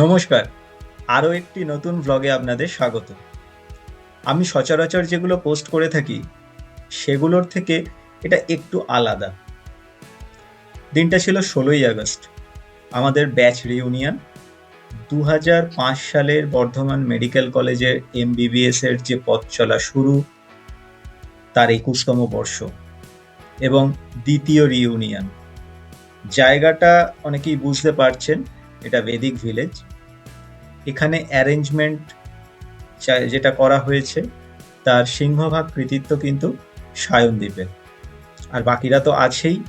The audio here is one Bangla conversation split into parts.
নমস্কার, আরও একটি নতুন ভ্লগে আপনাদের স্বাগত। আমি সচরাচর যেগুলো পোস্ট করে থাকি সেগুলোর থেকে এটা একটু আলাদা। দিনটা ছিল 16ই আগস্ট, আমাদের ব্যাচ রিউনিয়ন। 2005 সালের বর্ধমান মেডিকেল কলেজের MBBS এর যে পথ চলা শুরু, তার 21তম বর্ষ এবং দ্বিতীয় রিউনিয়ন। জায়গাটা অনেকেই বুঝতে পারছেন, এটা বেদিক ভিলেজ। এখানে অ্যারেঞ্জমেন্ট যেটা করা হয়েছে তার সিংহভাগ কৃতিত্ব কিন্তু সায়নদীপের, আর বাকিরা তো আছেই।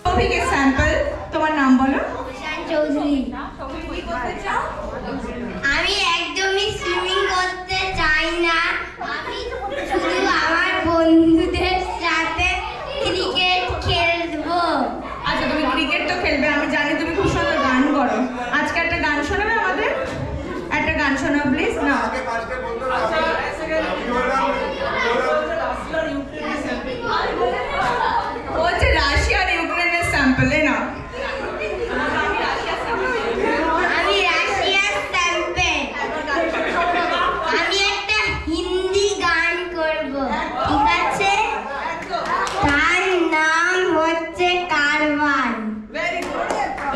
Topic sample. তোমার নাম বলো। শান চৌধুরী। কি করতে চাও? আমি একদমই সুইমিং করতে চাই না। আমি শুধু আমার বন্ধুদের সাথে ক্রিকেট খেলবো। আচ্ছা, তুমি ক্রিকেট তো খেলবে, আমি জানি তুমি খুব সুন্দর গান করো। আজকে একটা গান শোনাবে আমাদের? একটা গান শোনাও প্লিজ। না বলছে রাশিয়া আর ইউক্রেনের স্যাম্পলে না। আমি রাশিয়ার স্যাম্পেল। আমি একটা হিন্দি গান করব, ঠিক আছে? তার নাম হচ্ছে কারওয়ান। Very good.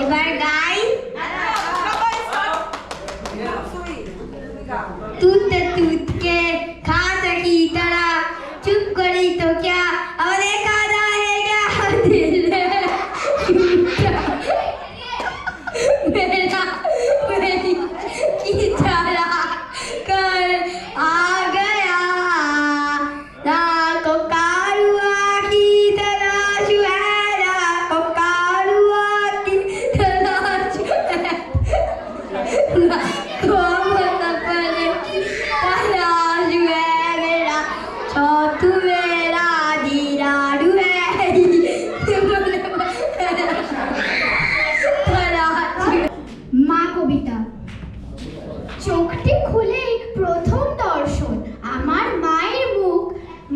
এবার গাই। दूध दूध के खाता की तरह चुप करी तो क्या और देखा जाएगा दिल मेरा मेरी की तरह कर आ गया ना को कारुआ की तरह सुहारा को कारुआ की तरह सुहारा ना को মা কবিতা। চোখটি খুলে প্রথম দর্শন আমার মায়ের মুখ,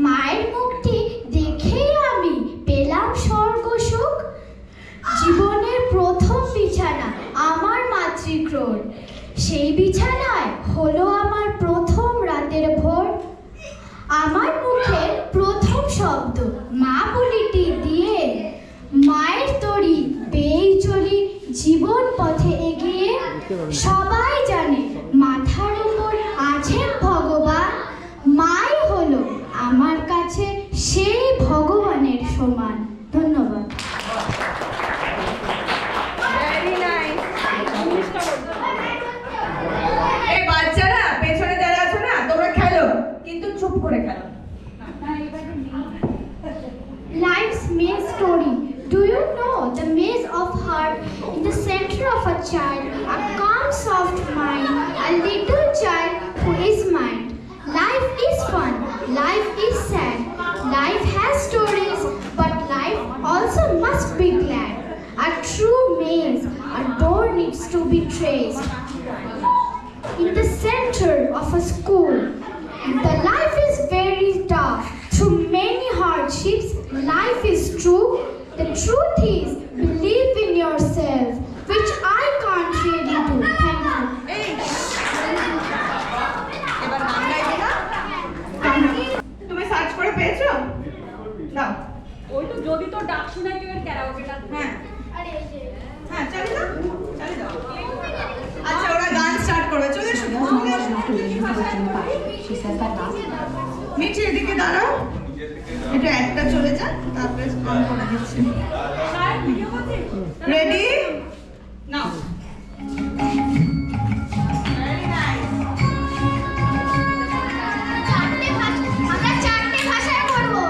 মায়ের মুখটি দেখেই আমি পেলাম স্বর্গ সুখ। জীবনের প্রথম বিছানা আমার মাতৃক্রোড়, সেই বিছানায় হলো আমার প্রথম রাতের ভোর। আমার মুখে প্রথম শব্দ মা বলিটি দিয়ে, মায়ের তরি পেয়েই চলি জীবন পথে এগিয়ে। সবাই জানে মাথার উপর আছেন ভগবান, মাই হলো আমার কাছে সেই ভগবানের সমান। ধন্যবাদ। Very nice. এই বাচ্চারা পেছনে যারা আছো না, তোমরা খেলো, কিন্তু চুপ করে খেলো। Life's maze story. Do you know the maze of heart? In the center of a child, a calm, soft mind, a little child who is mine. Life is fun, life is sad, life has stories, but life also must be glad. A true maze, a door needs to be traced. In the center of a school, the life is very tough. Through many hardships, life is true. The truth is, believe in yourself, which I can't really do. Thank you. এই এবার গান গাইবে না? তুমি সার্চ করে পেয়েছো? দাও। ওই তো যদি তোর ডাক শোনায় তুই এর ক্যারাওকেটা হ্যাঁ হ্যাঁ, চালিয়ে দাও, চালিয়ে দাও। আচ্ছা, ওরা গান স্টার্ট করবে। চলে এসো, চলে এসো। মিঠি এদিকে দাঁড়াও। একটু একটা চলে যান, তারপরে অন করে দিচ্ছি। ভিডিও করছিস? রেডি নাও। Very nice. আমরা চারটে ভাষায় করবো।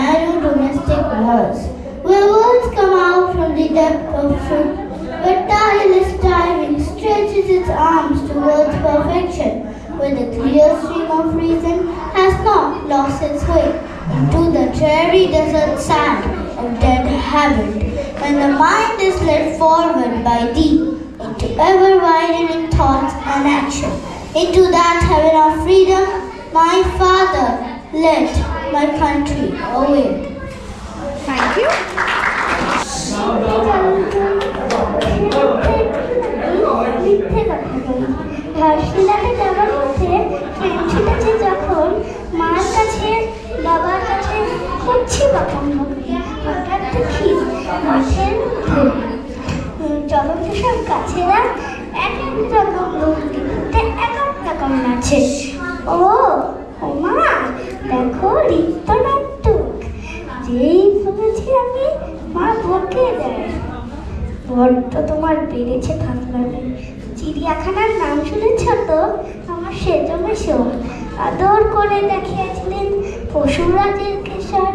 narrow domestic walls, where words come out from the depth of truth, where tireless timing stretches its arms towards perfection, where the clear stream of reason has not lost its way into the dreary desert sand of dead habit, when the mind is led forward by thee into ever-widening thought and action, into that heaven of freedom, my Father led my country away. Thank you. ঘাটশিলাতে যাওয়ার পথে ফ্রেন্ডশিপে যখন মার কাছে বাবার কাছে করছি বাপন হঠাৎ দেখি মাঠের জলপ্রসাদ গাছেরা এক এক রকম রূপে এক এক রকম নাচে। ও মা দেখো নৃত্যনাট্যক, যেই বলেছি আমি মা বকে দেয়। বড্ড তোমার বেড়েছে থাকলামে। চিড়িয়াখানার নাম শুনেছ তো? আমার সেজো মেশো আদর করে দেখিয়েছিলেন পশুরাজের কেশর।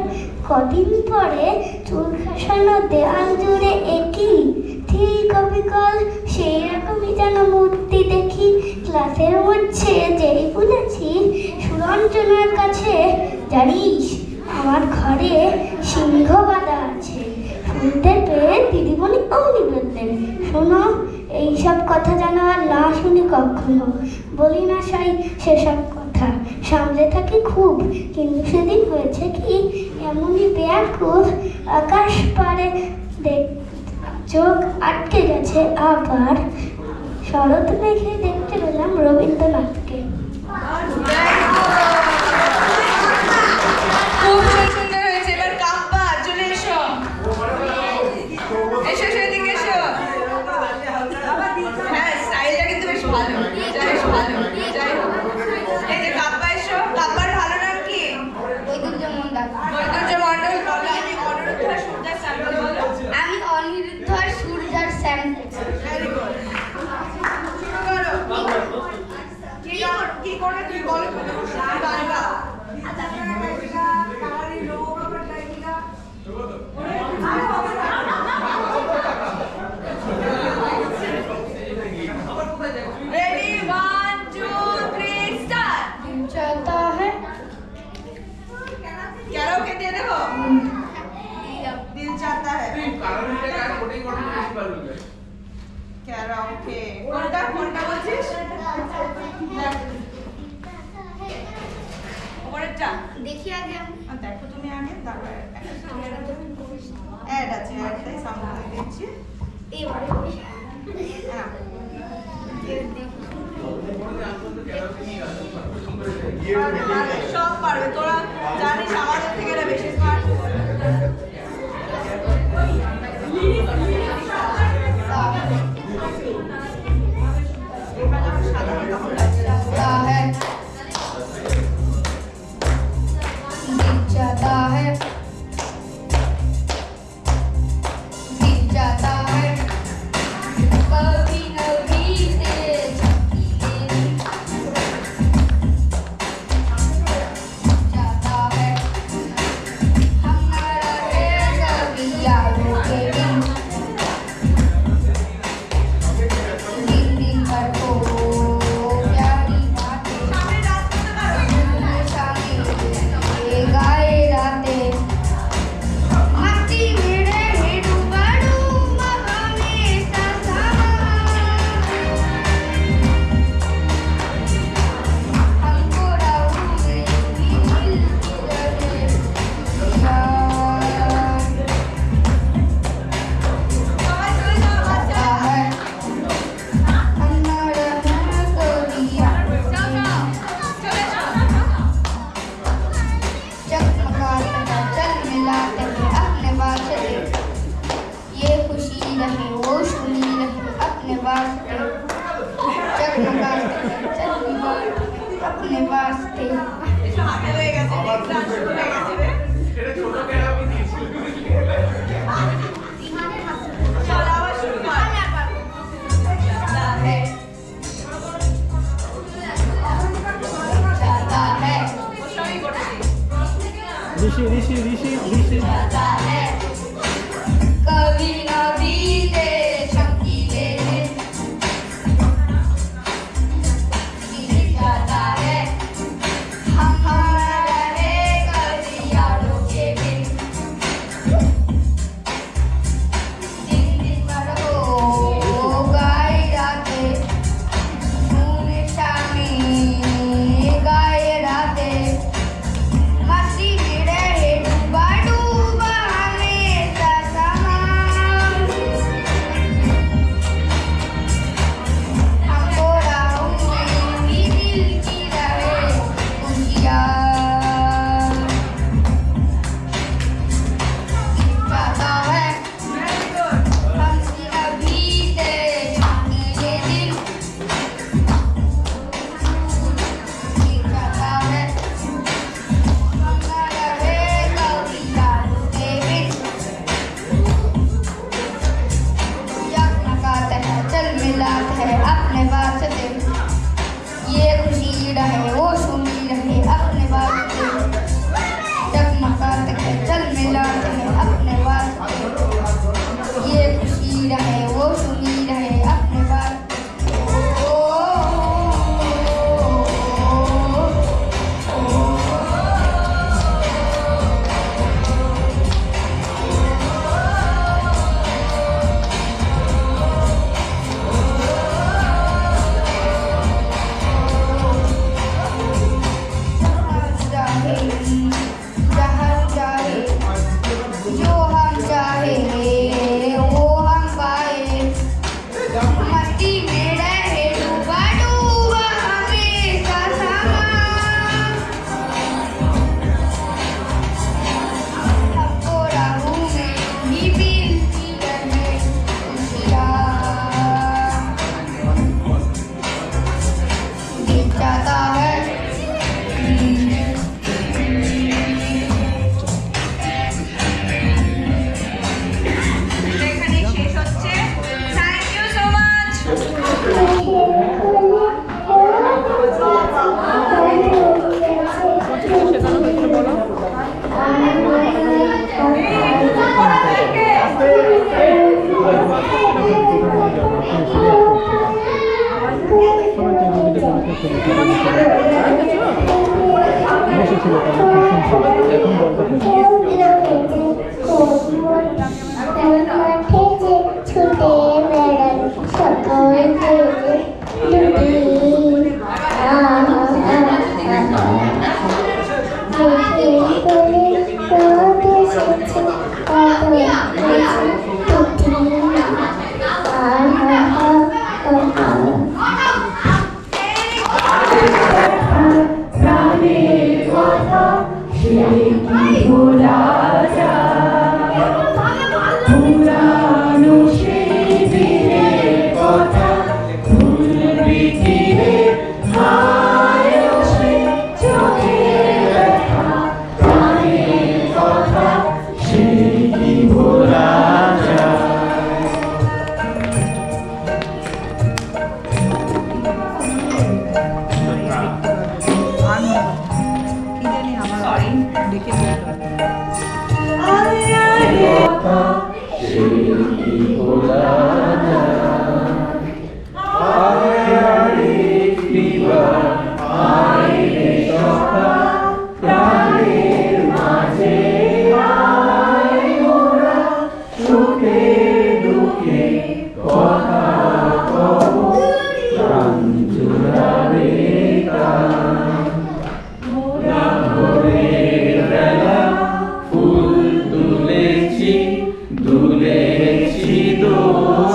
কদিন পরে চুল খাসানো দেওয়াল জুড়ে একই ঠিক অবিকল সেই রকমই যেন মূর্তি দেখি। ক্লাসের মধ্যে যেই বলেছি সুরঞ্জনার কাছে, জানিস আমার ঘরে সিংহ বাঁধা আছে। শুনতে পেয়ে দিদিমণি অমনি বললেন, শোনো এইসব কথা যেন আর না শুনি কখনো। বলি না সাই সেসব কথা, সামলে থাকি খুব, কিন্তু সেদিন হয়েছে কি এমনই ব্যাকুল আকাশ পারে চোখ আটকে গেছে। আবার শরৎ মেঘে দেখতে পেলাম রবীন্দ্রনাথকে। খুব সুন্দর হয়েছে। এবার কাব্বা চলে এসো, এসো সেদিকে এসো। হ্যাঁ, স্টাইলটা কিন্তু বেশ ভালো, বেশ ভালো। যাই হোক, এই যে কাব্বা এসো। কাব্বার ভালো নাম কি? বৈদুর্য মণ্ডল। বৈদুর্য মণ্ডল বলো। আমি অনিরুদ্ধ সূর্যার স্যাম্পল বলো। আমি অনিরুদ্ধ সূর্যার স্যাম্পল। Very good. শুরু করো। কি করে তুই বলো গান গাও। Ready, 1, 2, 3, start. चाहता है कैरोके दे दो। दिल चाहता है। कैरोके কোনটা বলছিস? ওপরেরটা देखिए आगे দেখো তুমি আগে, তারপর অ্যাড আছে, অ্যাডটাই সামনে দিচ্ছি। হ্যাঁ, সব পারবে তোরা, জানিস আমাদের থেকে এরা বেশি স্মার্ট। चाहता है जाता है कभी न बीते चमकीले दिन बीत जाता है हम रहे कभी यादों के बिन दिन दिन भर हो गाए राते सुने शामी गाए राते मस्ती में रहे डूबा डूबा हमेशा समा हमको राहों में भी दिल की रहे खुशियाँ जाता है हमसे न बीते ये दिन बीत जाता है हम न रहे कभी यादों के बिन यकमकाते हैं चल मिलाते हैं अपने वास्ते ये खुशी रहे वो सुनी रहे अपने वास्ते जगमगाते हैं चल मिलाते हैं अपने वास्ते ये खुशी रहे वो सुनी रहे अपने वास्ते ओ, जहाँ चाहे जो हम चाहे वो हम पाए मस्ती में रहे डूबा डूबा हमेशा समा हमको राहों में भी मिलती रहे खुशियाँ बीत जाता है এখানে শেষ হচ্ছে থ্যাংক ইউ সো মাচ দুলেছি দুলেছি দোল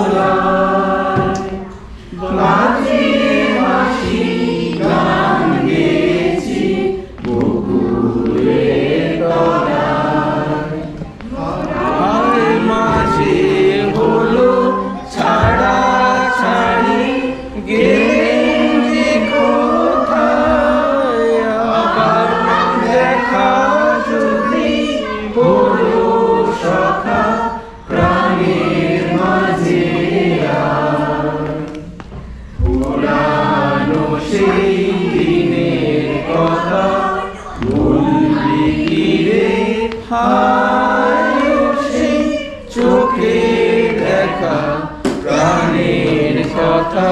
কথা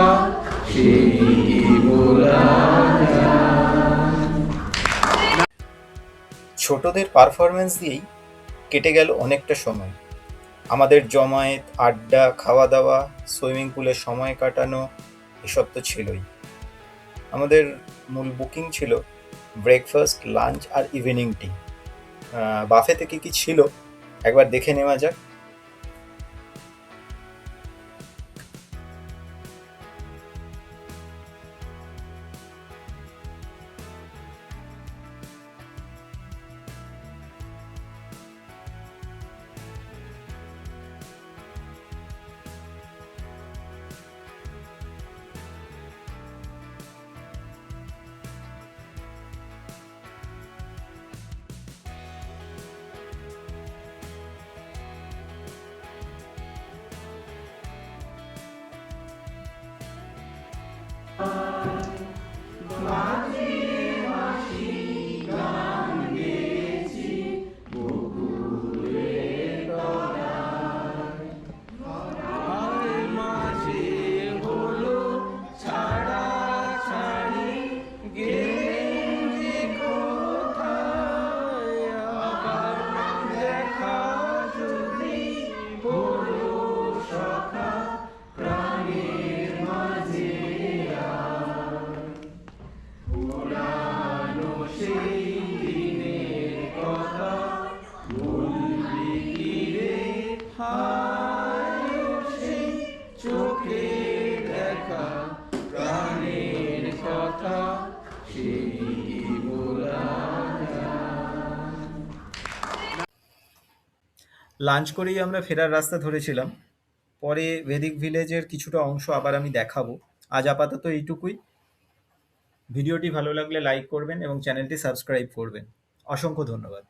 সেই কি বলা ছোটদের পারফরমেন্স দিয়েই কেটে গেল অনেকটা সময়। আমাদের জমায়েত, আড্ডা, খাওয়া দাওয়া, সুইমিং পুলে সময় কাটানো, এসব তো ছিলই। আমাদের মূল বুকিং ছিল ব্রেকফাস্ট, লাঞ্চ আর ইভিনিং টি। বাফেতে কী কী ছিল একবার দেখে নেওয়া যাক। চোখে দেখা প্রাণের কথা সেই কি বলা লাঞ্চ করেই আমরা ফেরার রাস্তা ধরেছিলাম। পরে ভেদিক ভিলেজের কিছুটা অংশ আবার আমি দেখাবো। আজ আপাতত এইটুকুই। ভিডিওটি ভালো লাগলে লাইক করবেন এবং চ্যানেলটি সাবস্ক্রাইব করবেন। অসংখ্য ধন্যবাদ।